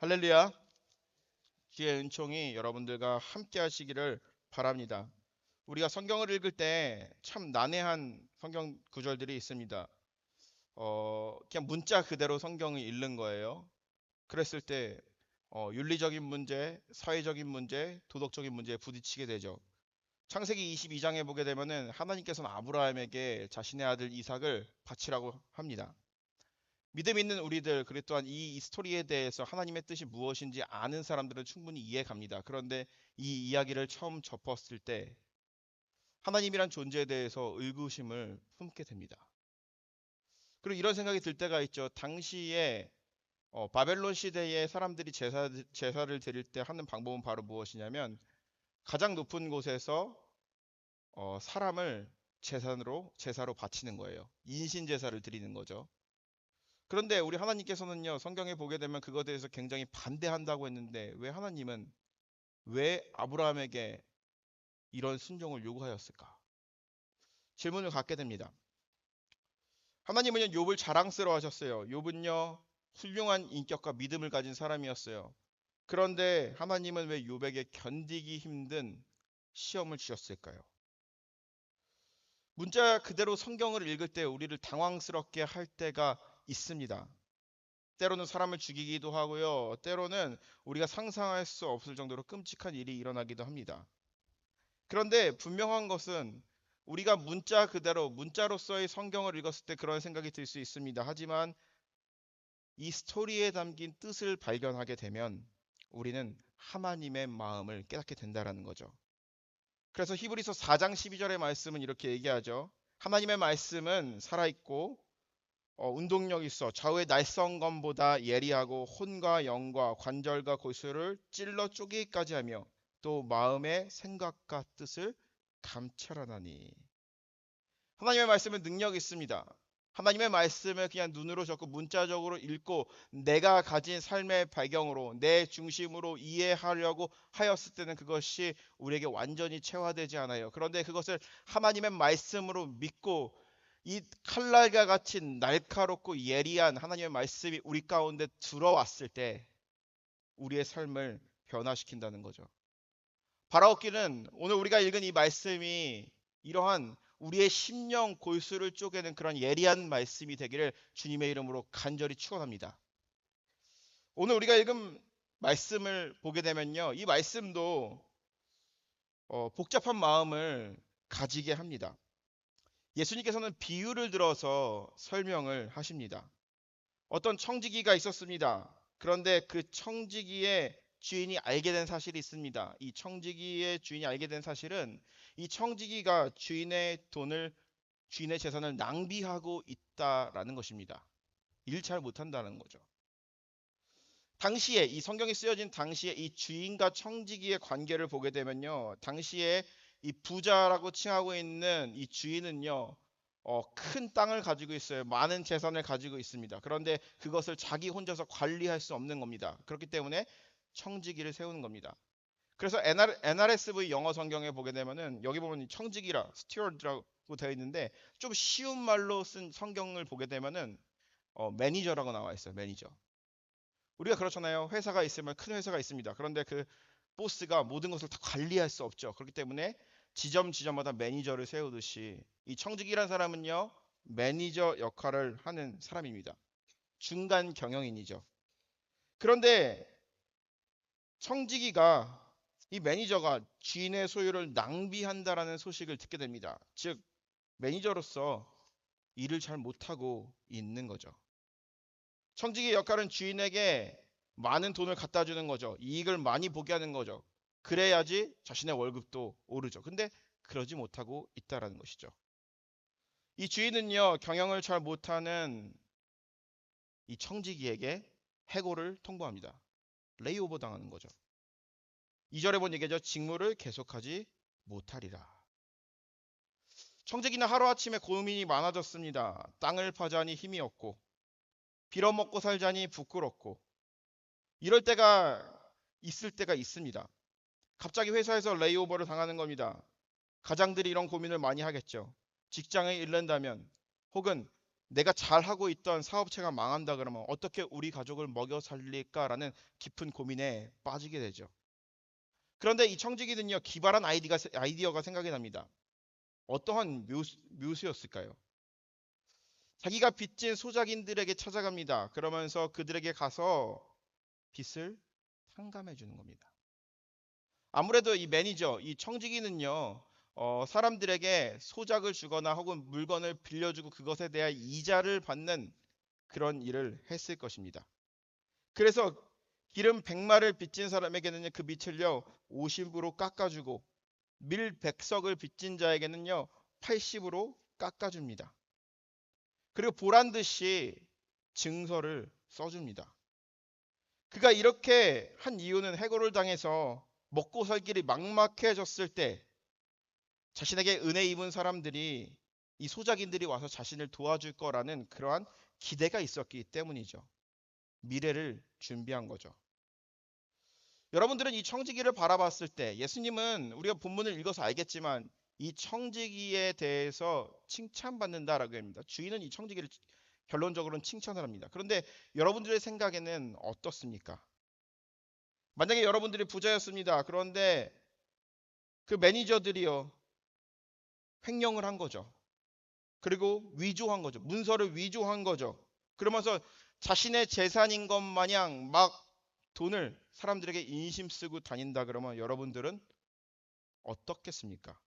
할렐루야. 주의 은총이 여러분들과 함께 하시기를 바랍니다. 우리가 성경을 읽을 때 참 난해한 성경 구절들이 있습니다. 그냥 문자 그대로 성경을 읽는 거예요. 그랬을 때 윤리적인 문제, 사회적인 문제, 도덕적인 문제에 부딪히게 되죠. 창세기 22장에 보게 되면은 하나님께서는 아브라함에게 자신의 아들 이삭을 바치라고 합니다. 믿음 있는 우리들, 그리고 또한 이 스토리에 대해서 하나님의 뜻이 무엇인지 아는 사람들은 충분히 이해 갑니다. 그런데 이 이야기를 처음 접었을 때 하나님이란 존재에 대해서 의구심을 품게 됩니다. 그리고 이런 생각이 들 때가 있죠. 당시에 바벨론 시대에 사람들이 제사를 드릴 때 하는 방법은 바로 무엇이냐면 가장 높은 곳에서 사람을 제사로 바치는 거예요. 인신 제사를 드리는 거죠. 그런데 우리 하나님께서는요, 성경에 보게 되면 그것에 대해서 굉장히 반대한다고 했는데 왜 아브라함에게 이런 순종을 요구하였을까? 질문을 갖게 됩니다. 하나님은요, 욥을 자랑스러워 하셨어요. 욥은요, 훌륭한 인격과 믿음을 가진 사람이었어요. 그런데 하나님은 왜 욥에게 견디기 힘든 시험을 주셨을까요? 문자 그대로 성경을 읽을 때 우리를 당황스럽게 할 때가 있습니다. 때로는 사람을 죽이기도 하고요. 때로는 우리가 상상할 수 없을 정도로 끔찍한 일이 일어나기도 합니다. 그런데 분명한 것은 우리가 문자 그대로 문자로서의 성경을 읽었을 때 그런 생각이 들 수 있습니다. 하지만 이 스토리에 담긴 뜻을 발견하게 되면 우리는 하나님의 마음을 깨닫게 된다라는 거죠. 그래서 히브리서 4장 12절의 말씀은 이렇게 얘기하죠. 하나님의 말씀은 살아있고 운동력 있어 좌우의 날성검보다 예리하고 혼과 영과 관절과 골수를 찔러 쪼개기까지 하며 또 마음의 생각과 뜻을 감찰하나니. 하나님의 말씀은 능력이 있습니다. 하나님의 말씀을 그냥 눈으로 적고 문자적으로 읽고 내가 가진 삶의 배경으로 내 중심으로 이해하려고 하였을 때는 그것이 우리에게 완전히 체화되지 않아요. 그런데 그것을 하나님의 말씀으로 믿고 이 칼날과 같이 날카롭고 예리한 하나님의 말씀이 우리 가운데 들어왔을 때 우리의 삶을 변화시킨다는 거죠. 바라옵기는 오늘 우리가 읽은 이 말씀이 이러한 우리의 심령 골수를 쪼개는 그런 예리한 말씀이 되기를 주님의 이름으로 간절히 축원합니다. 오늘 우리가 읽은 말씀을 보게 되면요, 이 말씀도 복잡한 마음을 가지게 합니다. 예수님께서는 비유를 들어서 설명을 하십니다. 어떤 청지기가 있었습니다. 그런데 그 청지기의 주인이 알게 된 사실이 있습니다. 이 청지기의 주인이 알게 된 사실은 이 청지기가 주인의 재산을 낭비하고 있다라는 것입니다. 일 잘 못한다는 거죠. 당시에 이 성경이 쓰여진 당시에 이 주인과 청지기의 관계를 보게 되면요. 당시에 이 부자라고 칭하고 있는 이 주인은요. 큰 땅을 가지고 있어요. 많은 재산을 가지고 있습니다. 그런데 그것을 자기 혼자서 관리할 수 없는 겁니다. 그렇기 때문에 청지기를 세우는 겁니다. 그래서 NRSV 영어 성경에 보게 되면은 여기 보면 청지기라 스튜어드라고 되어 있는데 좀 쉬운 말로 쓴 성경을 보게 되면은 매니저라고 나와 있어요. 매니저. 우리가 그렇잖아요. 회사가 있으면 큰 회사가 있습니다. 그런데 그 보스가 모든 것을 다 관리할 수 없죠. 그렇기 때문에 지점마다 매니저를 세우듯이 이 청직이라는 사람은요, 매니저 역할을 하는 사람입니다. 중간 경영인이죠. 그런데 청지기가 이 매니저가 주인의 소유를 낭비한다라는 소식을 듣게 됩니다. 즉 매니저로서 일을 잘 못하고 있는 거죠. 청지기의 역할은 주인에게 많은 돈을 갖다 주는 거죠. 이익을 많이 보게 하는 거죠. 그래야지 자신의 월급도 오르죠. 근데 그러지 못하고 있다라는 것이죠. 이 주인은요, 경영을 잘 못하는 이 청지기에게 해고를 통보합니다. 레이오버 당하는 거죠. 2절에 본 얘기죠. 직무를 계속하지 못하리라. 청지기는 하루아침에 고민이 많아졌습니다. 땅을 파자니 힘이 없고 빌어먹고 살자니 부끄럽고 이럴 때가 있을 때가 있습니다. 갑자기 회사에서 레이오버를 당하는 겁니다. 가장들이 이런 고민을 많이 하겠죠. 직장을 잃는다면 혹은 내가 잘하고 있던 사업체가 망한다 그러면 어떻게 우리 가족을 먹여 살릴까라는 깊은 고민에 빠지게 되죠. 그런데 이 청지기는요, 기발한 아이디어가 생각이 납니다. 어떠한 묘수였을까요? 자기가 빚진 소작인들에게 찾아갑니다. 그러면서 그들에게 가서 빚을 탕감해 주는 겁니다. 아무래도 이 매니저, 이 청지기는요, 사람들에게 소작을 주거나 혹은 물건을 빌려주고 그것에 대한 이자를 받는 그런 일을 했을 것입니다. 그래서 기름 100마를 빚진 사람에게는요, 그 빚을요, 50으로 깎아주고 밀 100석을 빚진 자에게는요, 80으로 깎아줍니다. 그리고 보란 듯이 증서를 써줍니다. 그가 이렇게 한 이유는 해고를 당해서 먹고 살 길이 막막해졌을 때 자신에게 은혜 입은 사람들이 이 소작인들이 와서 자신을 도와줄 거라는 그러한 기대가 있었기 때문이죠. 미래를 준비한 거죠. 여러분들은 이 청지기를 바라봤을 때 예수님은 우리가 본문을 읽어서 알겠지만 이 청지기에 대해서 칭찬받는다라고 합니다. 주인은 이 청지기를 결론적으로는 칭찬을 합니다. 그런데 여러분들의 생각에는 어떻습니까? 만약에 여러분들이 부자였습니다. 그런데 그 매니저들이요, 횡령을 한 거죠. 그리고 위조한 거죠. 문서를 위조한 거죠. 그러면서 자신의 재산인 것 마냥 막 돈을 사람들에게 인심 쓰고 다닌다 그러면 여러분들은 어떻겠습니까?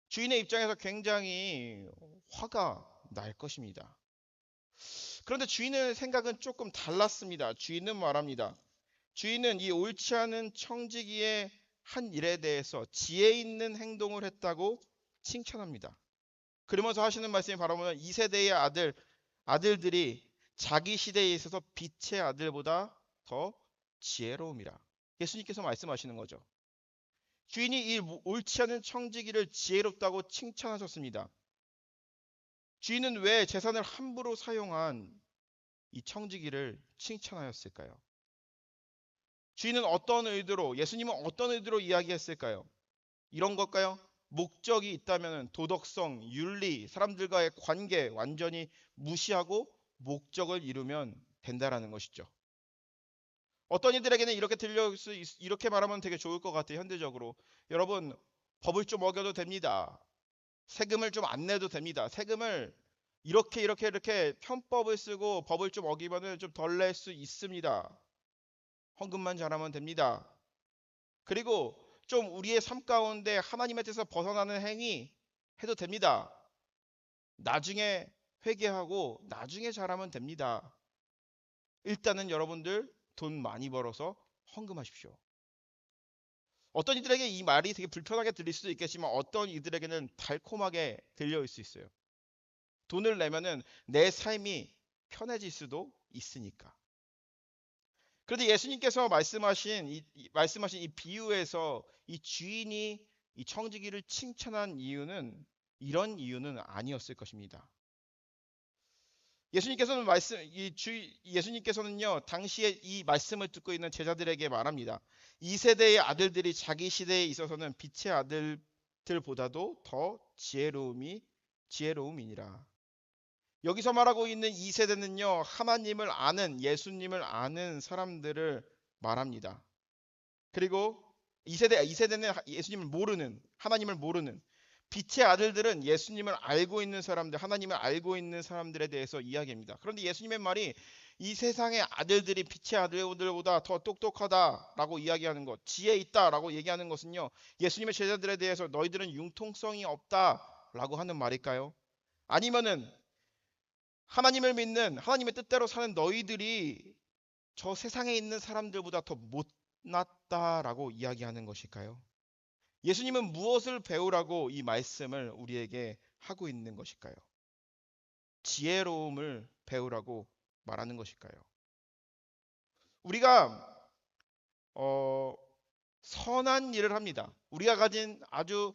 주인의 입장에서 굉장히 화가 날 것입니다. 그런데 주인의 생각은 조금 달랐습니다. 주인은 말합니다. 주인은 이 옳지 않은 청지기의 한 일에 대해서 지혜 있는 행동을 했다고 칭찬합니다. 그러면서 하시는 말씀이 바로 보면 2세대의 아들들이 자기 시대에 있어서 빛의 아들보다 더 지혜로움이라. 예수님께서 말씀하시는 거죠. 주인이 이 옳지 않은 청지기를 지혜롭다고 칭찬하셨습니다. 주인은 왜 재산을 함부로 사용한 이 청지기를 칭찬하였을까요? 주인은 어떤 의도로, 예수님은 어떤 의도로 이야기했을까요? 이런 걸까요? 목적이 있다면 도덕성, 윤리, 사람들과의 관계 완전히 무시하고 목적을 이루면 된다라는 것이죠. 어떤 이들에게는 이렇게 말하면 되게 좋을 것 같아요. 현대적으로. 여러분, 법을 좀 어겨도 됩니다. 세금을 좀 안 내도 됩니다. 세금을 이렇게 편법을 쓰고 법을 좀 어기면은 좀 덜 낼 수 있습니다. 헌금만 잘하면 됩니다. 그리고 좀 우리의 삶 가운데 하나님의 뜻에서 벗어나는 행위 해도 됩니다. 나중에 회개하고 나중에 잘하면 됩니다. 일단은 여러분들 돈 많이 벌어서 헌금하십시오. 어떤 이들에게 이 말이 되게 불편하게 들릴 수도 있겠지만 어떤 이들에게는 달콤하게 들려올 수 있어요. 돈을 내면은 내 삶이 편해질 수도 있으니까. 그런데 예수님께서 말씀하신 이 비유에서 이 주인이 이 청지기를 칭찬한 이유는 이런 이유는 아니었을 것입니다. 예수님께서는요, 당시에 이 말씀을 듣고 있는 제자들에게 말합니다. 이 세대의 아들들이 자기 시대에 있어서는 빛의 아들들보다도 더 지혜로움이니라. 여기서 말하고 있는 이 세대는요, 하나님을 아는, 예수님을 아는 사람들을 말합니다. 그리고 이 세대는 예수님을 모르는, 하나님을 모르는, 빛의 아들들은 예수님을 알고 있는 사람들, 하나님을 알고 있는 사람들에 대해서 이야기합니다. 그런데 예수님의 말이 이 세상의 아들들이 빛의 아들들보다 더 똑똑하다라고 이야기하는 것, 지혜 있다라고 얘기하는 것은요, 예수님의 제자들에 대해서 너희들은 융통성이 없다라고 하는 말일까요? 아니면은 하나님을 믿는 하나님의 뜻대로 사는 너희들이 저 세상에 있는 사람들보다 더 못났다라고 이야기하는 것일까요? 예수님은 무엇을 배우라고 이 말씀을 우리에게 하고 있는 것일까요? 지혜로움을 배우라고 말하는 것일까요? 우리가 어, 선한 일을 합니다. 우리가 가진 아주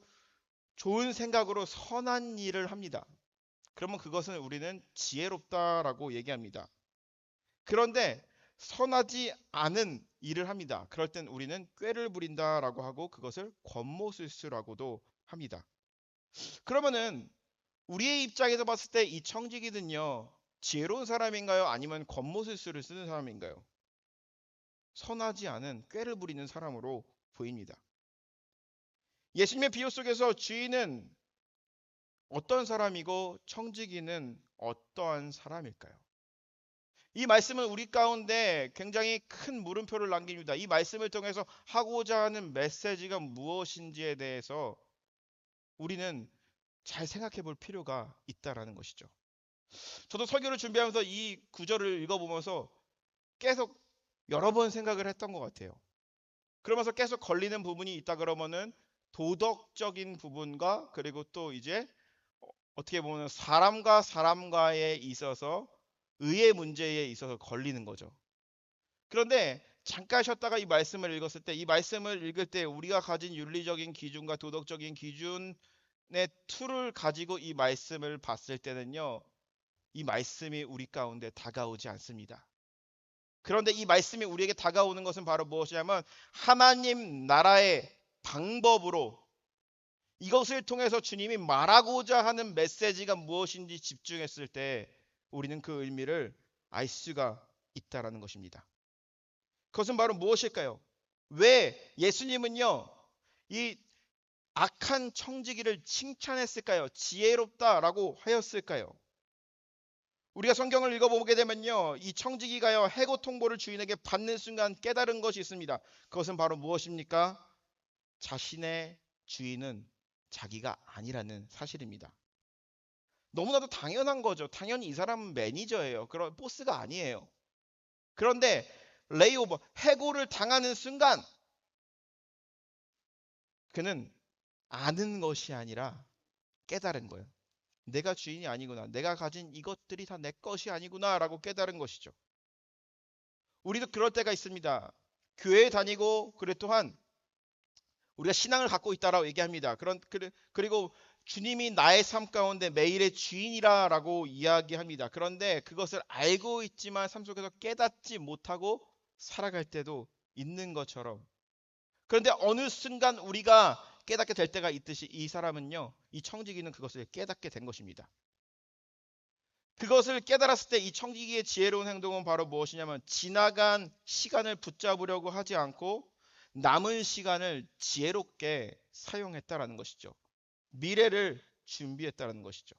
좋은 생각으로 선한 일을 합니다. 그러면 그것은 우리는 지혜롭다라고 얘기합니다. 그런데 선하지 않은 일을 합니다. 그럴 땐 우리는 꾀를 부린다라고 하고 그것을 권모술수라고도 합니다. 그러면은 우리의 입장에서 봤을 때 이 청지기는요, 지혜로운 사람인가요? 아니면 겉모술수를 쓰는 사람인가요? 선하지 않은 꾀를 부리는 사람으로 보입니다. 예수님의 비유 속에서 주인은 어떤 사람이고 청지기는 어떠한 사람일까요? 이 말씀은 우리 가운데 굉장히 큰 물음표를 남깁니다. 이 말씀을 통해서 하고자 하는 메시지가 무엇인지에 대해서 우리는 잘 생각해 볼 필요가 있다라는 것이죠. 저도 설교를 준비하면서 이 구절을 읽어보면서 계속 여러 번 생각을 했던 것 같아요. 그러면서 계속 걸리는 부분이 있다 그러면은 도덕적인 부분과 그리고 또 이제 어떻게 보면 사람과 사람과에 있어서 의의 문제에 있어서 걸리는 거죠. 그런데 잠깐 쉬었다가 이 말씀을 읽었을 때, 이 말씀을 읽을 때 우리가 가진 윤리적인 기준과 도덕적인 기준의 툴을 가지고 이 말씀을 봤을 때는요, 이 말씀이 우리 가운데 다가오지 않습니다. 그런데 이 말씀이 우리에게 다가오는 것은 바로 무엇이냐면 하나님 나라의 방법으로 이것을 통해서 주님이 말하고자 하는 메시지가 무엇인지 집중했을 때 우리는 그 의미를 알 수가 있다라는 것입니다. 그것은 바로 무엇일까요? 왜 예수님은요, 이 악한 청지기를 칭찬했을까요? 지혜롭다라고 하였을까요? 우리가 성경을 읽어보게 되면요, 이 청지기가요, 해고 통보를 주인에게 받는 순간 깨달은 것이 있습니다. 그것은 바로 무엇입니까? 자신의 주인은 자기가 아니라는 사실입니다. 너무나도 당연한 거죠. 당연히 이 사람은 매니저예요. 그런 보스가 아니에요. 그런데 레이오버, 해고를 당하는 순간 그는 아는 것이 아니라 깨달은 거예요. 내가 주인이 아니구나. 내가 가진 이것들이 다 내 것이 아니구나 라고 깨달은 것이죠. 우리도 그럴 때가 있습니다. 교회에 다니고 그래 또한 우리가 신앙을 갖고 있다라고 얘기합니다. 그리고 주님이 나의 삶 가운데 매일의 주인이라고 이야기합니다. 그런데 그것을 알고 있지만 삶 속에서 깨닫지 못하고 살아갈 때도 있는 것처럼, 그런데 어느 순간 우리가 깨닫게 될 때가 있듯이 이 사람은요, 이 청지기는 그것을 깨닫게 된 것입니다. 그것을 깨달았을 때 이 청지기의 지혜로운 행동은 바로 무엇이냐면 지나간 시간을 붙잡으려고 하지 않고 남은 시간을 지혜롭게 사용했다라는 것이죠. 미래를 준비했다라는 것이죠.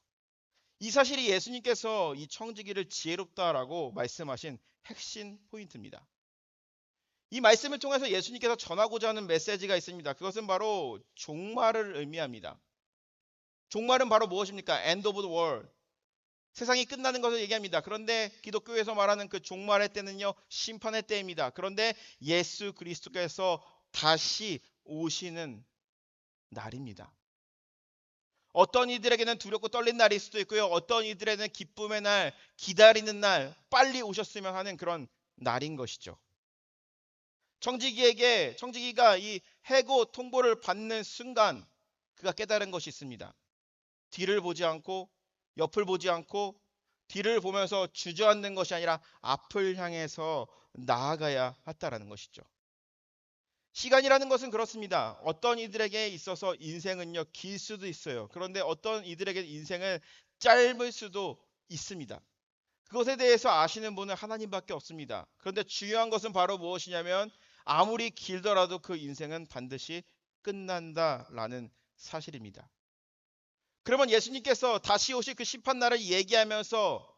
이 사실이 예수님께서 이 청지기를 지혜롭다라고 말씀하신 핵심 포인트입니다. 이 말씀을 통해서 예수님께서 전하고자 하는 메시지가 있습니다. 그것은 바로 종말을 의미합니다. 종말은 바로 무엇입니까? End of the world. 세상이 끝나는 것을 얘기합니다. 그런데 기독교에서 말하는 그 종말의 때는요, 심판의 때입니다. 그런데 예수 그리스도께서 다시 오시는 날입니다. 어떤 이들에게는 두렵고 떨린 날일 수도 있고요. 어떤 이들에게는 기쁨의 날, 기다리는 날, 빨리 오셨으면 하는 그런 날인 것이죠. 청지기가 이 해고 통보를 받는 순간 그가 깨달은 것이 있습니다. 뒤를 보지 않고 옆을 보지 않고 뒤를 보면서 주저앉는 것이 아니라 앞을 향해서 나아가야 했다라는 것이죠. 시간이라는 것은 그렇습니다. 어떤 이들에게 있어서 인생은요, 길 수도 있어요. 그런데 어떤 이들에게 인생은 짧을 수도 있습니다. 그것에 대해서 아시는 분은 하나님밖에 없습니다. 그런데 중요한 것은 바로 무엇이냐면 아무리 길더라도 그 인생은 반드시 끝난다라는 사실입니다. 그러면 예수님께서 다시 오실 그 심판날을 얘기하면서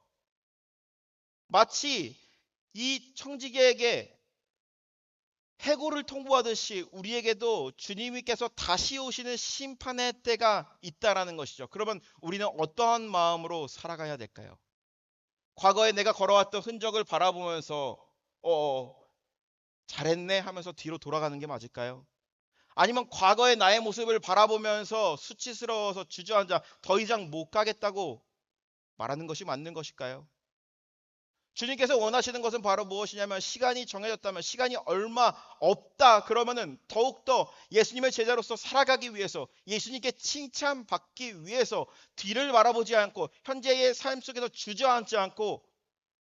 마치 이 청지기에게 해고를 통보하듯이 우리에게도 주님께서 다시 오시는 심판의 때가 있다라는 것이죠. 그러면 우리는 어떠한 마음으로 살아가야 될까요? 과거에 내가 걸어왔던 흔적을 바라보면서 잘했네 하면서 뒤로 돌아가는 게 맞을까요? 아니면 과거의 나의 모습을 바라보면서 수치스러워서 주저앉아 더 이상 못 가겠다고 말하는 것이 맞는 것일까요? 주님께서 원하시는 것은 바로 무엇이냐면 시간이 정해졌다면, 시간이 얼마 없다 그러면은 더욱더 예수님의 제자로서 살아가기 위해서, 예수님께 칭찬받기 위해서 뒤를 바라보지 않고 현재의 삶 속에서 주저앉지 않고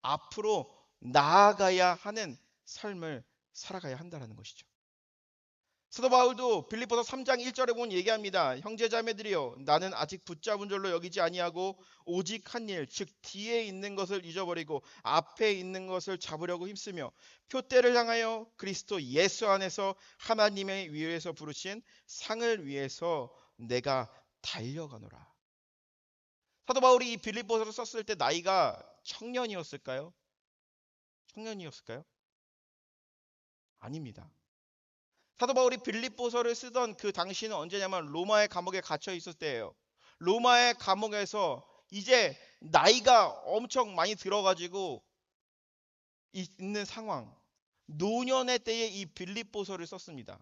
앞으로 나아가야 하는 삶을 살아가야 한다는 것이죠. 사도 바울도 빌립보서 3장 1절에 보면 얘기합니다. 형제자매들이여, 나는 아직 붙잡은 줄로 여기지 아니하고 오직 한 일, 즉 뒤에 있는 것을 잊어버리고 앞에 있는 것을 잡으려고 힘쓰며 표대를 향하여 그리스도 예수 안에서 하나님의 위에서 부르신 상을 위해서 내가 달려가노라. 사도 바울이 이 빌립보서를 썼을 때 나이가 청년이었을까요? 청년이었을까요? 아닙니다. 사도 바울이 빌립보서를 쓰던 그 당시는 언제냐면 로마의 감옥에 갇혀 있을 때예요. 로마의 감옥에서 이제 나이가 엄청 많이 들어가지고 있는 상황, 노년의 때에 이 빌립보서를 썼습니다.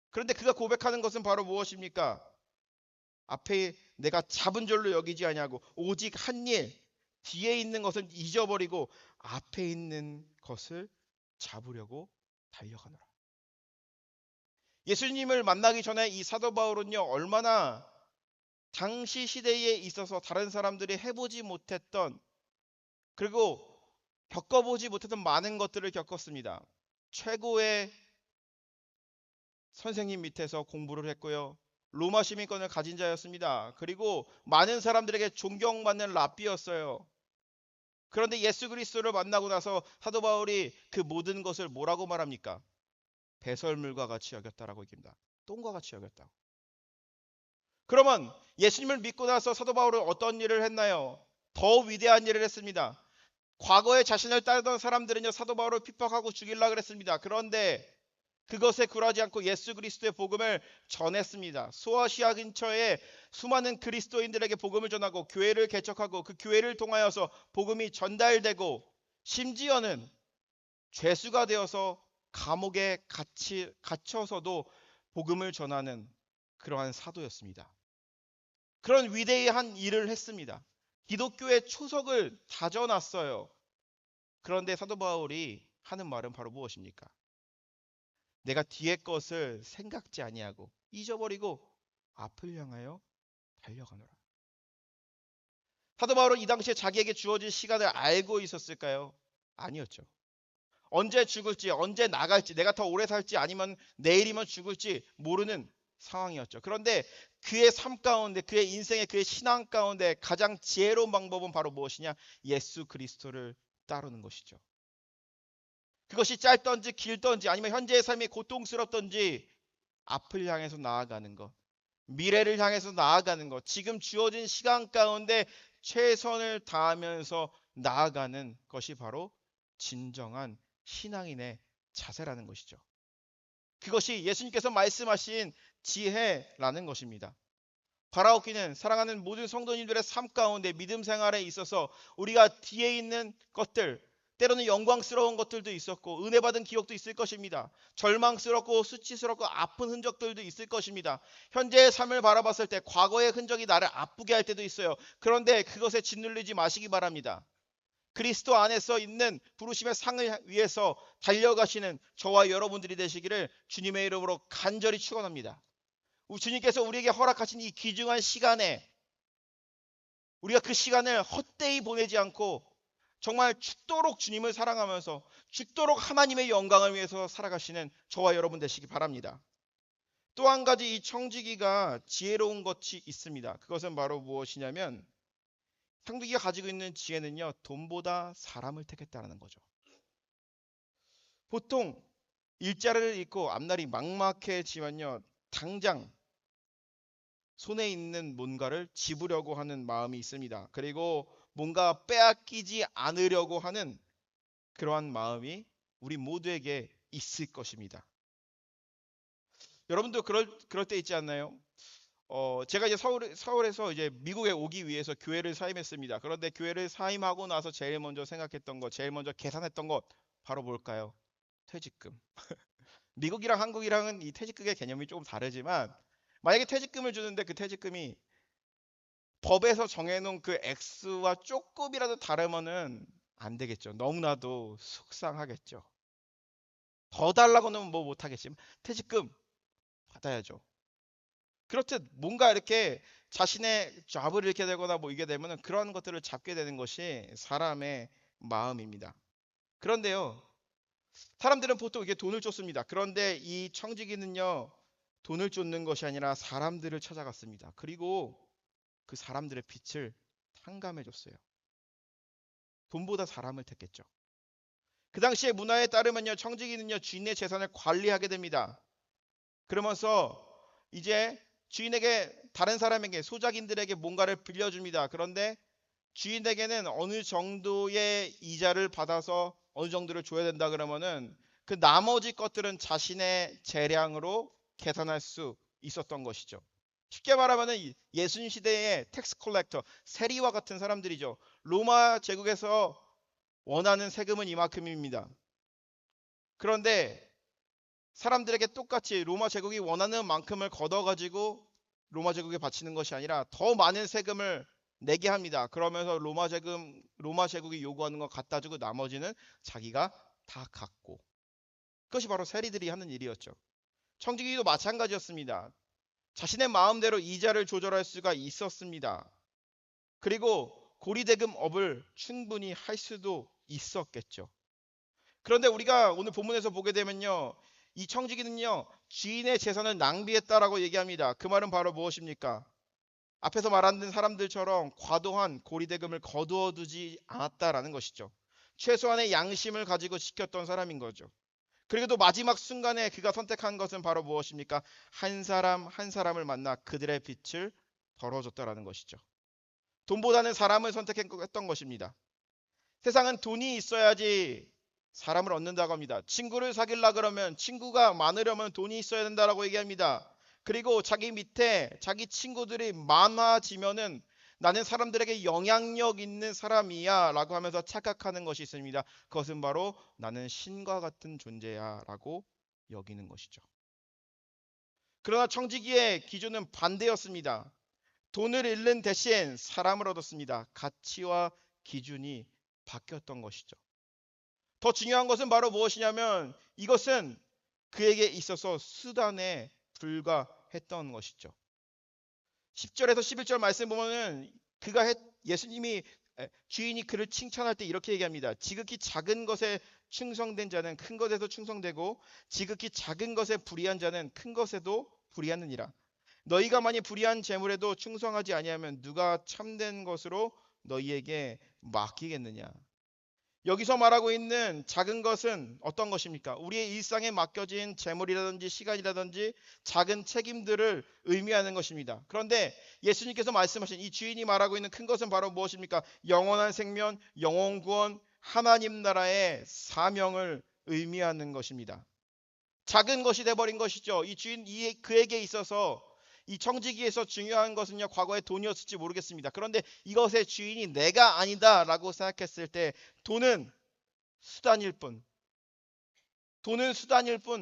그런데 그가 고백하는 것은 바로 무엇입니까? 앞에 내가 잡은 줄로 여기지 아니하고 오직 한 일, 뒤에 있는 것을 잊어버리고 앞에 있는 것을 잡으려고 달려가노라. 예수님을 만나기 전에 이 사도 바울은요, 얼마나 당시 시대에 있어서 다른 사람들이 해보지 못했던, 그리고 겪어보지 못했던 많은 것들을 겪었습니다. 최고의 선생님 밑에서 공부를 했고요. 로마 시민권을 가진 자였습니다. 그리고 많은 사람들에게 존경받는 랍비였어요. 그런데 예수 그리스도를 만나고 나서 사도 바울이 그 모든 것을 뭐라고 말합니까? 배설물과 같이 여겼다라고 얘기합니다. 똥과 같이 여겼다고. 그러면 예수님을 믿고 나서 사도 바울은 어떤 일을 했나요? 더 위대한 일을 했습니다. 과거에 자신을 따르던 사람들은요, 사도 바울을 핍박하고 죽이려고 그랬습니다. 그런데 그것에 굴하지 않고 예수 그리스도의 복음을 전했습니다. 소아시아 근처에 수많은 그리스도인들에게 복음을 전하고 교회를 개척하고 그 교회를 통하여서 복음이 전달되고 심지어는 죄수가 되어서 감옥에 갇혀서도 복음을 전하는 그러한 사도였습니다. 그런 위대한 일을 했습니다. 기독교의 초석을 다져놨어요. 그런데 사도 바울이 하는 말은 바로 무엇입니까? 내가 뒤의 것을 생각지 아니하고 잊어버리고 앞을 향하여 달려가노라. 사도 바울은 이 당시에 자기에게 주어진 시간을 알고 있었을까요? 아니었죠. 언제 죽을지, 언제 나갈지, 내가 더 오래 살지 아니면 내일이면 죽을지 모르는 상황이었죠. 그런데 그의 삶 가운데, 그의 인생의 그의 신앙 가운데 가장 지혜로운 방법은 바로 무엇이냐? 예수 그리스도를 따르는 것이죠. 그것이 짧던지 길던지 아니면 현재의 삶이 고통스럽던지 앞을 향해서 나아가는 것, 미래를 향해서 나아가는 것, 지금 주어진 시간 가운데 최선을 다하면서 나아가는 것이 바로 진정한 신앙인의 자세라는 것이죠. 그것이 예수님께서 말씀하신 지혜라는 것입니다. 바라옵기는 사랑하는 모든 성도님들의 삶 가운데 믿음 생활에 있어서 우리가 뒤에 있는 것들, 때로는 영광스러운 것들도 있었고 은혜 받은 기억도 있을 것입니다. 절망스럽고 수치스럽고 아픈 흔적들도 있을 것입니다. 현재의 삶을 바라봤을 때 과거의 흔적이 나를 아프게 할 때도 있어요. 그런데 그것에 짓눌리지 마시기 바랍니다. 그리스도 안에서 있는 부르심의 상을 위해서 달려가시는 저와 여러분들이 되시기를 주님의 이름으로 간절히 축원합니다. 주님께서 우리에게 허락하신 이 귀중한 시간에 우리가 그 시간을 헛되이 보내지 않고 정말 죽도록 주님을 사랑하면서 죽도록 하나님의 영광을 위해서 살아가시는 저와 여러분 되시기 바랍니다. 또 한 가지 이 청지기가 지혜로운 것이 있습니다. 그것은 바로 무엇이냐면 청지기가 가지고 있는 지혜는요, 돈보다 사람을 택했다는 거죠. 보통 일자리를 잃고 앞날이 막막해지면요, 당장 손에 있는 뭔가를 집으려고 하는 마음이 있습니다. 그리고 뭔가 빼앗기지 않으려고 하는 그러한 마음이 우리 모두에게 있을 것입니다. 여러분도 그럴 때 있지 않나요? 제가 이제 서울에서 이제 미국에 오기 위해서 교회를 사임했습니다. 그런데 교회를 사임하고 나서 제일 먼저 생각했던 것, 제일 먼저 계산했던 것 바로 뭘까요? 퇴직금. 미국이랑 한국이랑은 이 퇴직금의 개념이 조금 다르지만 만약에 퇴직금을 주는데 그 퇴직금이 법에서 정해놓은 그 액수와 조금이라도 다르면은 안 되겠죠. 너무나도 속상하겠죠. 더 달라고는 뭐 못하겠지만 퇴직금 받아야죠. 그렇듯 뭔가 이렇게 자신의 잡을 잃게 되거나 뭐 이게 되면은 그런 것들을 잡게 되는 것이 사람의 마음입니다. 그런데요, 사람들은 보통 이게 돈을 쫓습니다. 그런데 이 청지기는요, 돈을 쫓는 것이 아니라 사람들을 찾아갔습니다. 그리고 그 사람들의 빛을 탕감해 줬어요. 돈보다 사람을 택했죠. 그 당시의 문화에 따르면요, 청지기는요, 주인의 재산을 관리하게 됩니다. 그러면서 이제 주인에게, 다른 사람에게, 소작인들에게 뭔가를 빌려줍니다. 그런데 주인에게는 어느 정도의 이자를 받아서 어느 정도를 줘야 된다 그러면은 그 나머지 것들은 자신의 재량으로 계산할 수 있었던 것이죠. 쉽게 말하면은 예수님 시대의 텍스 콜렉터, 세리와 같은 사람들이죠. 로마 제국에서 원하는 세금은 이만큼입니다. 그런데 사람들에게 똑같이 로마 제국이 원하는 만큼을 걷어가지고 로마 제국에 바치는 것이 아니라 더 많은 세금을 내게 합니다. 그러면서 로마 제국이 요구하는 거 갖다 주고 나머지는 자기가 다 갖고. 그것이 바로 세리들이 하는 일이었죠. 청지기도 마찬가지였습니다. 자신의 마음대로 이자를 조절할 수가 있었습니다. 그리고 고리대금업을 충분히 할 수도 있었겠죠. 그런데 우리가 오늘 본문에서 보게 되면요, 이 청지기는요, 주인의 재산을 낭비했다라고 얘기합니다. 그 말은 바로 무엇입니까? 앞에서 말한 사람들처럼 과도한 고리대금을 거두어 두지 않았다라는 것이죠. 최소한의 양심을 가지고 지켰던 사람인 거죠. 그리고 또 마지막 순간에 그가 선택한 것은 바로 무엇입니까? 한 사람 한 사람을 만나 그들의 빛을 덜어줬다라는 것이죠. 돈보다는 사람을 선택했던 것입니다. 세상은 돈이 있어야지 사람을 얻는다고 합니다. 친구를 사귀려 그러면, 친구가 많으려면 돈이 있어야 된다라고 얘기합니다. 그리고 자기 밑에 자기 친구들이 많아지면은 나는 사람들에게 영향력 있는 사람이야 라고 하면서 착각하는 것이 있습니다. 그것은 바로 나는 신과 같은 존재야 라고 여기는 것이죠. 그러나 청지기의 기준은 반대였습니다. 돈을 잃는 대신 사람을 얻었습니다. 가치와 기준이 바뀌었던 것이죠. 더 중요한 것은 바로 무엇이냐면 이것은 그에게 있어서 수단에 불과했던 것이죠. 10절에서 11절 말씀 보면은 예수님이 주인이 그를 칭찬할 때 이렇게 얘기합니다. 지극히 작은 것에 충성된 자는 큰 것에도 충성되고 지극히 작은 것에 불의한 자는 큰 것에도 불의하느니라. 너희가 만일 불의한 재물에도 충성하지 아니하면 누가 참된 것으로 너희에게 맡기겠느냐. 여기서 말하고 있는 작은 것은 어떤 것입니까? 우리의 일상에 맡겨진 재물이라든지 시간이라든지 작은 책임들을 의미하는 것입니다. 그런데 예수님께서 말씀하신 이 주인이 말하고 있는 큰 것은 바로 무엇입니까? 영원한 생명, 영원 구원, 하나님 나라의 사명을 의미하는 것입니다. 작은 것이 돼버린 것이죠. 그에게 있어서 이 청지기에서 중요한 것은요, 과거에 돈이었을지 모르겠습니다. 그런데 이것의 주인이 내가 아니다라고 생각했을 때 돈은 수단일 뿐,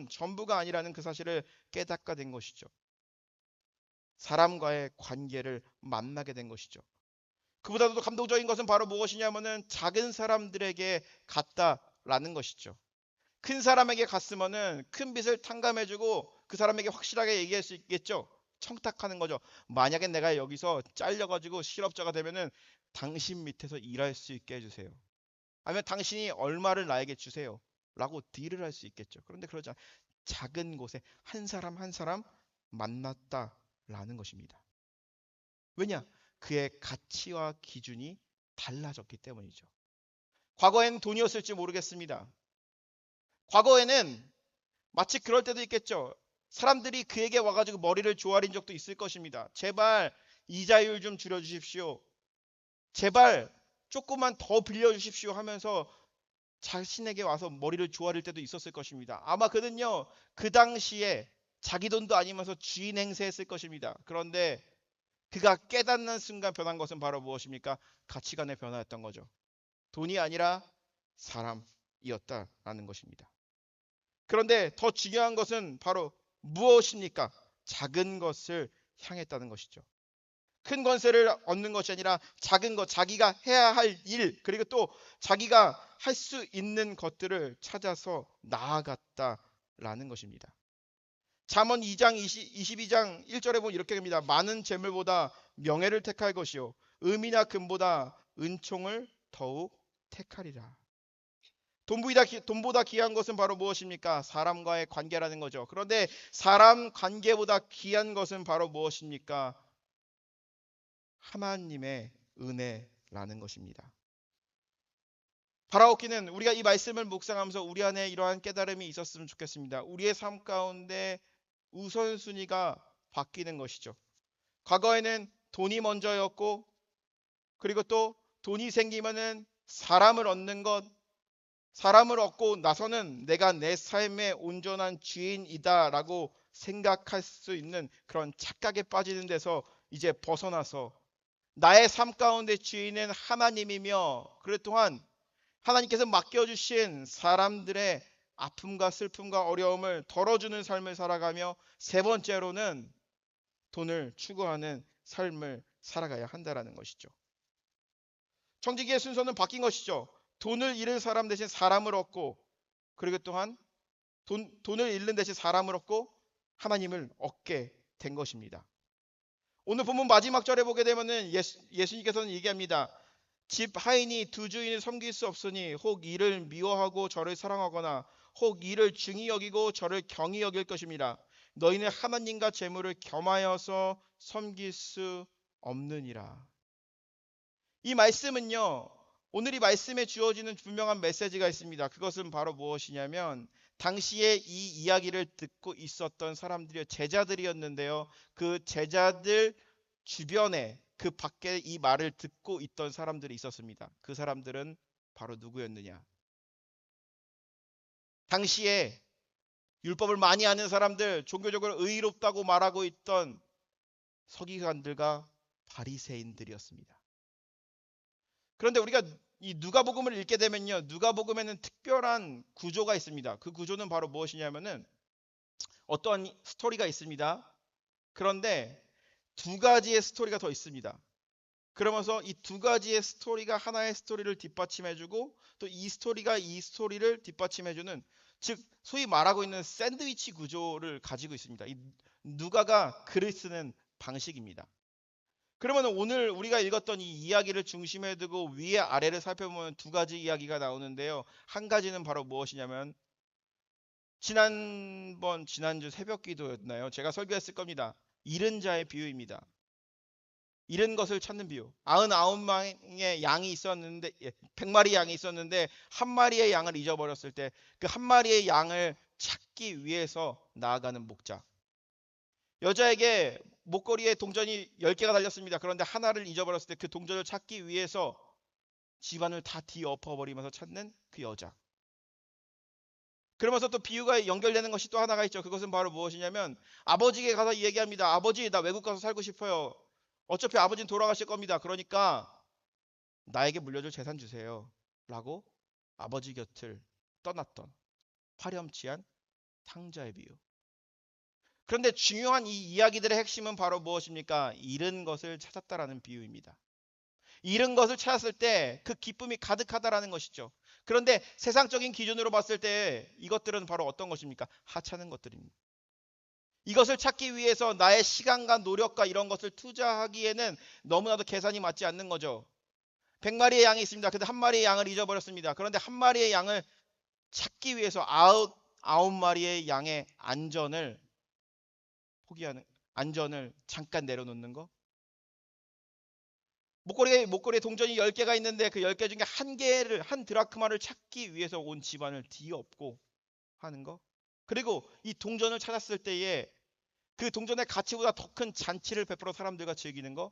전부가 아니라는 그 사실을 깨닫게 된 것이죠. 사람과의 관계를 만나게 된 것이죠. 그보다도 감동적인 것은 바로 무엇이냐면은 작은 사람들에게 갔다라는 것이죠. 큰 사람에게 갔으면은 큰 빚을 탕감해주고 그 사람에게 확실하게 얘기할 수 있겠죠. 청탁하는 거죠. 만약에 내가 여기서 잘려가지고 실업자가 되면은 당신 밑에서 일할 수 있게 해주세요. 아니면 당신이 얼마를 나에게 주세요. 라고 딜을 할 수 있겠죠. 그런데 그러지 않아요. 작은 곳에 한 사람 한 사람 만났다라는 것입니다. 왜냐? 그의 가치와 기준이 달라졌기 때문이죠. 과거엔 돈이었을지 모르겠습니다. 과거에는 마치 그럴 때도 있겠죠. 사람들이 그에게 와가지고 머리를 조아린 적도 있을 것입니다. 제발 이자율 좀 줄여주십시오. 제발 조금만 더 빌려주십시오 하면서 자신에게 와서 머리를 조아릴 때도 있었을 것입니다. 아마 그는요, 그 당시에 자기 돈도 아니면서 주인 행세했을 것입니다. 그런데 그가 깨닫는 순간 변한 것은 바로 무엇입니까? 가치관의 변화였던 거죠. 돈이 아니라 사람이었다라는 것입니다. 그런데 더 중요한 것은 바로 무엇입니까? 작은 것을 향했다는 것이죠. 큰 권세를 얻는 것이 아니라 작은 것, 자기가 해야 할 일, 그리고 또 자기가 할 수 있는 것들을 찾아서 나아갔다라는 것입니다. 잠언 2장 22장 1절에 보면 이렇게 됩니다. 많은 재물보다 명예를 택할 것이요, 음이나 금보다 은총을 더욱 택하리라. 돈보다 귀한 것은 바로 무엇입니까? 사람과의 관계라는 거죠. 그런데 사람 관계보다 귀한 것은 바로 무엇입니까? 하나님의 은혜라는 것입니다. 바라옵기는 우리가 이 말씀을 묵상하면서 우리 안에 이러한 깨달음이 있었으면 좋겠습니다. 우리의 삶 가운데 우선순위가 바뀌는 것이죠. 과거에는 돈이 먼저였고, 그리고 또 돈이 생기면은 사람을 얻는 것, 사람을 얻고 나서는 내가 내 삶의 온전한 주인이다라고 생각할 수 있는 그런 착각에 빠지는 데서 이제 벗어나서 나의 삶 가운데 주인은 하나님이며, 그럴 동안 하나님께서 맡겨주신 사람들의 아픔과 슬픔과 어려움을 덜어주는 삶을 살아가며, 세 번째로는 돈을 추구하는 삶을 살아가야 한다라는 것이죠. 청지기의 순서는 바뀐 것이죠. 돈을 잃을 사람 대신 사람을 얻고, 그리고 또한 돈을 잃는 대신 사람을 얻고 하나님을 얻게 된 것입니다. 오늘 본문 마지막 절에 보게 되면은 예수님께서는 얘기합니다. 집 하인이 두 주인을 섬길 수 없으니 혹 이를 미워하고 저를 사랑하거나 혹 이를 중히 여기고 저를 경히 여길 것입니다. 너희는 하나님과 재물을 겸하여서 섬길 수 없느니라. 이 말씀은요, 오늘 이 말씀에 주어지는 분명한 메시지가 있습니다. 그것은 바로 무엇이냐면, 당시에 이 이야기를 듣고 있었던 사람들이 제자들이었는데요. 그 제자들 주변에, 그 밖에 이 말을 듣고 있던 사람들이 있었습니다. 그 사람들은 바로 누구였느냐? 당시에 율법을 많이 아는 사람들, 종교적으로 의롭다고 말하고 있던 서기관들과 바리새인들이었습니다. 그런데 우리가 이 누가복음을 읽게 되면요, 누가복음에는 특별한 구조가 있습니다. 그 구조는 바로 무엇이냐면은 어떠한 스토리가 있습니다. 그런데 두 가지의 스토리가 더 있습니다. 그러면서 이 두 가지의 스토리가 하나의 스토리를 뒷받침해주고, 또 이 스토리가 이 스토리를 뒷받침해주는, 즉 소위 말하고 있는 샌드위치 구조를 가지고 있습니다. 이 누가가 글을 쓰는 방식입니다. 그러면 오늘 우리가 읽었던 이 이야기를 중심에 두고 위에 아래를 살펴보면 두 가지 이야기가 나오는데요. 한 가지는 바로 무엇이냐면, 지난주 새벽 기도였나요? 제가 설교했을 겁니다. 잃은 자의 비유입니다. 잃은 것을 찾는 비유. 99마리의 양이 있었는데, 100마리 양이 있었는데 한 마리의 양을 잊어버렸을 때 그 한 마리의 양을 찾기 위해서 나아가는 목자. 여자에게 목걸이에 동전이 10개가 달렸습니다. 그런데 하나를 잊어버렸을 때 그 동전을 찾기 위해서 집안을 다 뒤엎어버리면서 찾는 그 여자. 그러면서 또 비유가 연결되는 것이 또 하나가 있죠. 그것은 바로 무엇이냐면, 아버지에게 가서 얘기합니다. 아버지, 나 외국 가서 살고 싶어요. 어차피 아버지는 돌아가실 겁니다. 그러니까 나에게 물려줄 재산 주세요. 라고 아버지 곁을 떠났던 파렴치한 탕자의 비유. 그런데 중요한 이 이야기들의 핵심은 바로 무엇입니까? 잃은 것을 찾았다라는 비유입니다. 잃은 것을 찾았을 때 그 기쁨이 가득하다라는 것이죠. 그런데 세상적인 기준으로 봤을 때 이것들은 바로 어떤 것입니까? 하찮은 것들입니다. 이것을 찾기 위해서 나의 시간과 노력과 이런 것을 투자하기에는 너무나도 계산이 맞지 않는 거죠. 100마리의 양이 있습니다. 근데 한 마리의 양을 잊어버렸습니다. 그런데 한 마리의 양을 찾기 위해서 아홉 마리의 양의 안전을 포기하는, 안전을 잠깐 내려놓는 거. 목걸이에 동전이 10개가 있는데 그 10개 중에 한 드라크마를 찾기 위해서 온 집안을 뒤엎고 하는 거. 그리고 이 동전을 찾았을 때에 그 동전의 가치보다 더 큰 잔치를 베풀어 사람들과 즐기는 거.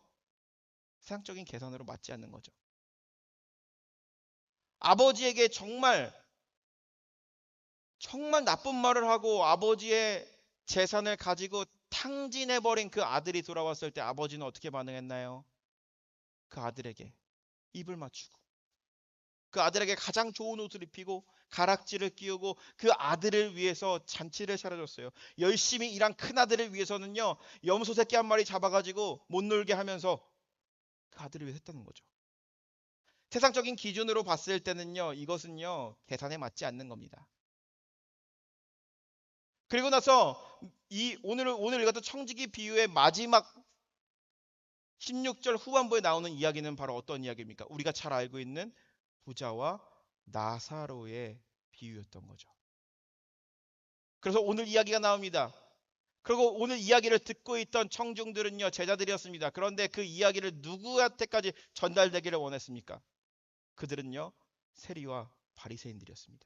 세상적인 계산으로 맞지 않는 거죠. 아버지에게 정말 나쁜 말을 하고 아버지의 재산을 가지고 탕진해버린 그 아들이 돌아왔을 때 아버지는 어떻게 반응했나요? 그 아들에게 입을 맞추고, 그 아들에게 가장 좋은 옷을 입히고 가락지를 끼우고 그 아들을 위해서 잔치를 차려줬어요. 열심히 일한 큰 아들을 위해서는요, 염소 새끼 한 마리 잡아가지고 못 놀게 하면서 그 아들을 위해서 했다는 거죠. 세상적인 기준으로 봤을 때는요, 이것은요 계산에 맞지 않는 겁니다. 그리고 나서 오늘 읽었던 청지기 비유의 마지막 16절 후반부에 나오는 이야기는 바로 어떤 이야기입니까? 우리가 잘 알고 있는 부자와 나사로의 비유였던 거죠. 그래서 오늘 이야기가 나옵니다. 그리고 오늘 이야기를 듣고 있던 청중들은요, 제자들이었습니다. 그런데 그 이야기를 누구한테까지 전달되기를 원했습니까? 그들은요, 세리와 바리새인들이었습니다.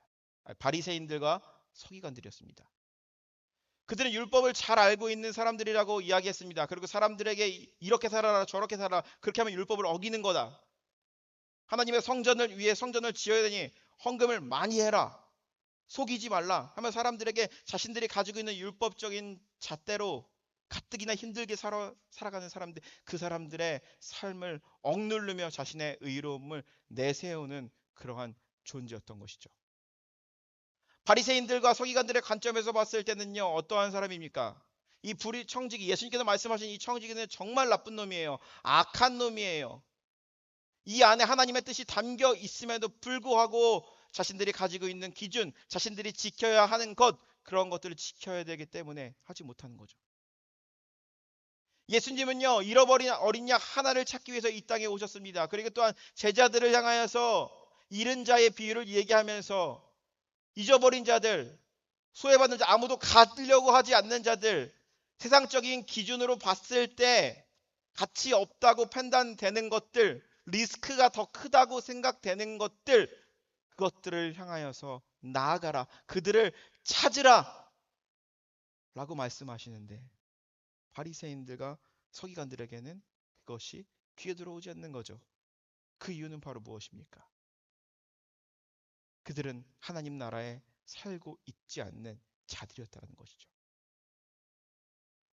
바리새인들과 서기관들이었습니다. 그들은 율법을 잘 알고 있는 사람들이라고 이야기했습니다. 그리고 사람들에게 이렇게 살아라 저렇게 살아라, 그렇게 하면 율법을 어기는 거다. 하나님의 성전을 위해 성전을 지어야 되니 헌금을 많이 해라, 속이지 말라 하면 사람들에게 자신들이 가지고 있는 율법적인 잣대로 가뜩이나 힘들게 살아가는 사람들, 그 사람들의 삶을 억누르며 자신의 의로움을 내세우는 그러한 존재였던 것이죠. 바리새인들과 서기관들의 관점에서 봤을 때는요, 어떠한 사람입니까? 이 불의 청지기, 예수님께서 말씀하신 이 청지기는 정말 나쁜 놈이에요. 악한 놈이에요. 이 안에 하나님의 뜻이 담겨 있음에도 불구하고 자신들이 가지고 있는 기준, 자신들이 지켜야 하는 것, 그런 것들을 지켜야 되기 때문에 하지 못하는 거죠. 예수님은요, 잃어버린 어린 양 하나를 찾기 위해서 이 땅에 오셨습니다. 그리고 또한 제자들을 향하여서 잃은 자의 비유를 얘기하면서 잊어버린 자들, 소외받는 자, 아무도 가려고 하지 않는 자들, 세상적인 기준으로 봤을 때 가치 없다고 판단되는 것들, 리스크가 더 크다고 생각되는 것들, 그것들을 향하여서 나아가라, 그들을 찾으라 라고 말씀하시는데, 바리새인들과 서기관들에게는 그것이 귀에 들어오지 않는 거죠. 그 이유는 바로 무엇입니까? 그들은 하나님 나라에 살고 있지 않는 자들이었다는 것이죠.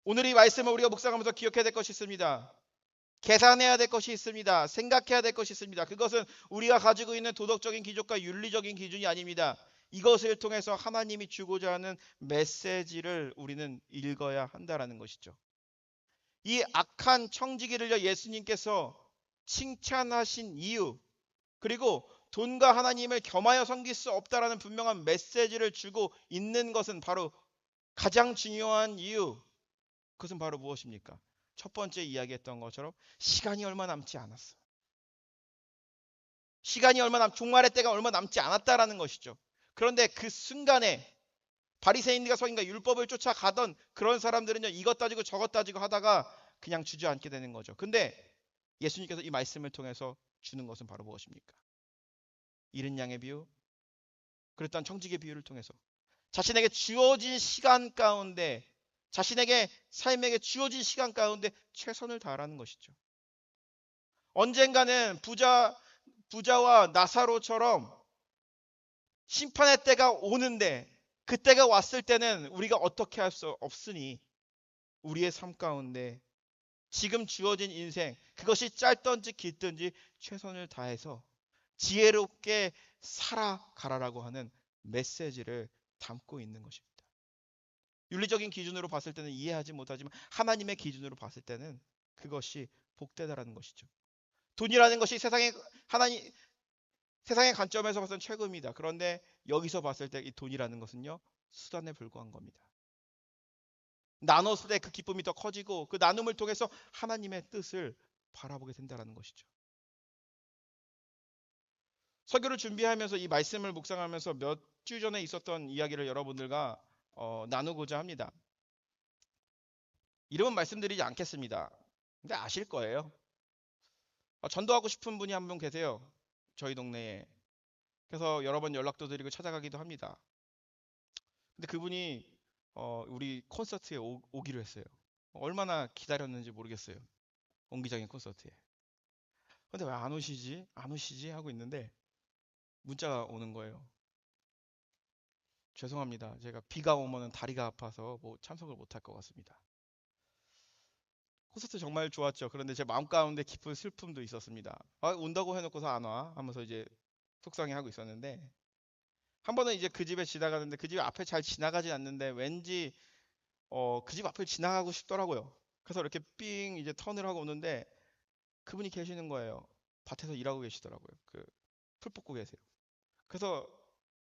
오늘 이 말씀을 우리가 묵상하면서 기억해야 될 것이 있습니다. 계산해야 될 것이 있습니다. 생각해야 될 것이 있습니다. 그것은 우리가 가지고 있는 도덕적인 기준과 윤리적인 기준이 아닙니다. 이것을 통해서 하나님이 주고자 하는 메시지를 우리는 읽어야 한다는 것이죠. 이 악한 청지기를 예수님께서 칭찬하신 이유, 그리고 돈과 하나님을 겸하여 섬길 수 없다라는 분명한 메시지를 주고 있는 것은 바로 가장 중요한 이유, 그것은 바로 무엇입니까? 첫 번째 이야기했던 것처럼 시간이 얼마 남지 않았어. 종말의 때가 얼마 남지 않았다라는 것이죠. 그런데 그 순간에 바리새인과 서기관과 율법을 쫓아가던 그런 사람들은요, 이것 따지고 저것 따지고 하다가 그냥 주저앉게 되는 거죠. 근데 예수님께서 이 말씀을 통해서 주는 것은 바로 무엇입니까? 잃은 양의 비유, 그랬던 청지기의 비유를 통해서 자신에게 주어진 시간 가운데, 자신에게 삶에게 주어진 시간 가운데 최선을 다하라는 것이죠. 언젠가는 부자와 나사로처럼 심판의 때가 오는데, 그때가 왔을 때는 우리가 어떻게 할 수 없으니 우리의 삶 가운데 지금 주어진 인생, 그것이 짧든지 길든지 최선을 다해서 지혜롭게 살아가라라고 하는 메시지를 담고 있는 것입니다. 윤리적인 기준으로 봤을 때는 이해하지 못하지만 하나님의 기준으로 봤을 때는 그것이 복되다라는 것이죠. 돈이라는 것이 세상의 관점에서 봤을 때 최고입니다. 그런데 여기서 봤을 때 이 돈이라는 것은요, 수단에 불과한 겁니다. 나눴을 때 그 기쁨이 더 커지고 그 나눔을 통해서 하나님의 뜻을 바라보게 된다는 것이죠. 설교를 준비하면서 이 말씀을 묵상하면서 몇 주 전에 있었던 이야기를 여러분들과 나누고자 합니다. 이름은 말씀드리지 않겠습니다. 근데 아실 거예요. 전도하고 싶은 분이 한 분 계세요. 저희 동네에. 그래서 여러 번 연락도 드리고 찾아가기도 합니다. 근데 그분이 우리 콘서트에 오기로 했어요. 얼마나 기다렸는지 모르겠어요. 옹기장인 콘서트에. 근데 왜 안 오시지? 안 오시지? 하고 있는데 문자가 오는 거예요. 죄송합니다. 제가 비가 오면은 다리가 아파서 참석을 못할 것 같습니다. 콘서트 정말 좋았죠. 그런데 제 마음 가운데 깊은 슬픔도 있었습니다. 온다고 해놓고서 안 와 하면서 이제 속상해하고 있었는데, 한 번은 이제 그 집에 지나가는데 그 집 앞에 잘 지나가진 않는데 왠지 그 집 앞을 지나가고 싶더라고요. 그래서 이렇게 삥 이제 턴을 하고 오는데 그분이 계시는 거예요. 밭에서 일하고 계시더라고요. 풀 뽑고 계세요. 그래서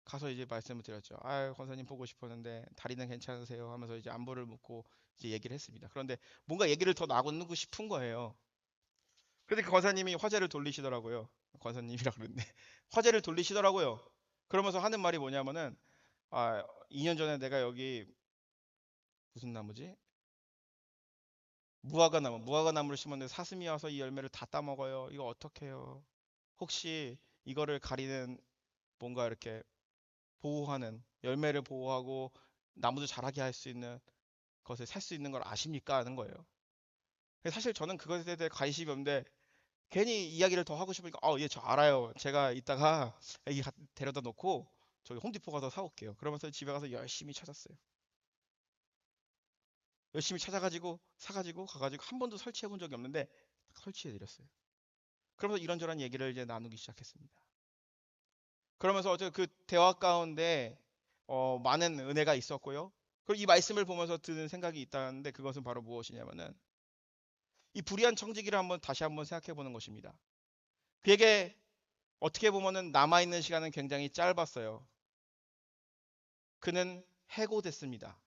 가서 이제 말씀을 드렸죠. 권사님 보고 싶었는데 다리는 괜찮으세요? 하면서 이제 안부를 묻고 이제 얘기를 했습니다. 그런데 뭔가 얘기를 더 나누고 싶은 거예요. 그런데 그 권사님이 화제를 돌리시더라고요. 권사님이라 그러는데 화제를 돌리시더라고요. 그러면서 하는 말이 뭐냐면은 2년 전에 내가 여기 무슨 나무지? 무화과나무를 심었는데 사슴이 와서 이 열매를 다 따먹어요. 이거 어떡해요? 혹시 이거를 가리는 뭔가 이렇게 보호하는 열매를 보호하고 나무도 자라게 할 수 있는 것을 살 수 있는 걸 아십니까? 하는 거예요. 사실 저는 그것에 대해 관심이 없는데 괜히 이야기를 더 하고 싶으니까 예, 저 알아요. 제가 이따가 애기 데려다 놓고 저기 홈디포 가서 사올게요. 그러면서 집에 가서 열심히 찾았어요. 열심히 찾아가지고 사가지고 가가지고 한 번도 설치해 본 적이 없는데 설치해 드렸어요. 그러면서 이런저런 얘기를 이제 나누기 시작했습니다. 그러면서 어제 그 대화 가운데 많은 은혜가 있었고요. 그리고 이 말씀을 보면서 드는 생각이 있다는데 그것은 바로 무엇이냐면은 이 불의한 청지기를 다시 한번 생각해 보는 것입니다. 그에게 어떻게 보면은 남아있는 시간은 굉장히 짧았어요. 그는 해고됐습니다.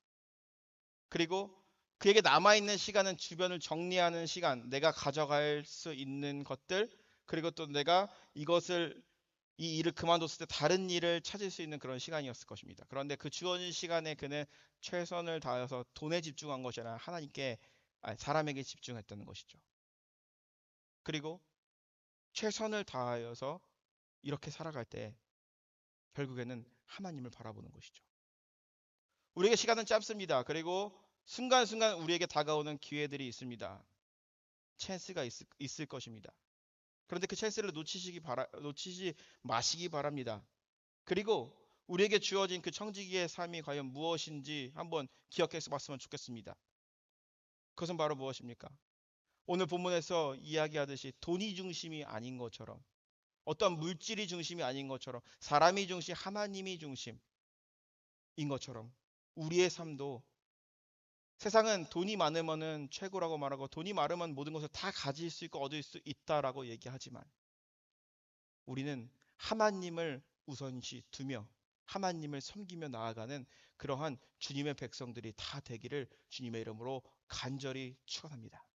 그리고 그에게 남아있는 시간은 주변을 정리하는 시간, 내가 가져갈 수 있는 것들, 그리고 또 내가 이 일을 그만뒀을 때 다른 일을 찾을 수 있는 그런 시간이었을 것입니다. 그런데 그 주어진 시간에 그는 최선을 다해서 돈에 집중한 것이 아니라 사람에게 집중했다는 것이죠. 그리고 최선을 다하여서 이렇게 살아갈 때 결국에는 하나님을 바라보는 것이죠. 우리에게 시간은 짧습니다. 그리고 순간순간 우리에게 다가오는 기회들이 있습니다. 찬스가 있을 것입니다. 그런데 그 찬스를 놓치지 마시기 바랍니다. 그리고 우리에게 주어진 그 청지기의 삶이 과연 무엇인지 한번 기억해서 봤으면 좋겠습니다. 그것은 바로 무엇입니까? 오늘 본문에서 이야기하듯이 돈이 중심이 아닌 것처럼 어떤 물질이 중심이 아닌 것처럼 사람이 중심, 하나님이 중심인 것처럼 우리의 삶도 세상은 돈이 많으면은 최고라고 말하고 돈이 많으면 모든 것을 다 가질 수 있고 얻을 수 있다라고 얘기하지만 우리는 하나님을 우선시 두며 하나님을 섬기며 나아가는 그러한 주님의 백성들이 다 되기를 주님의 이름으로 간절히 축원합니다.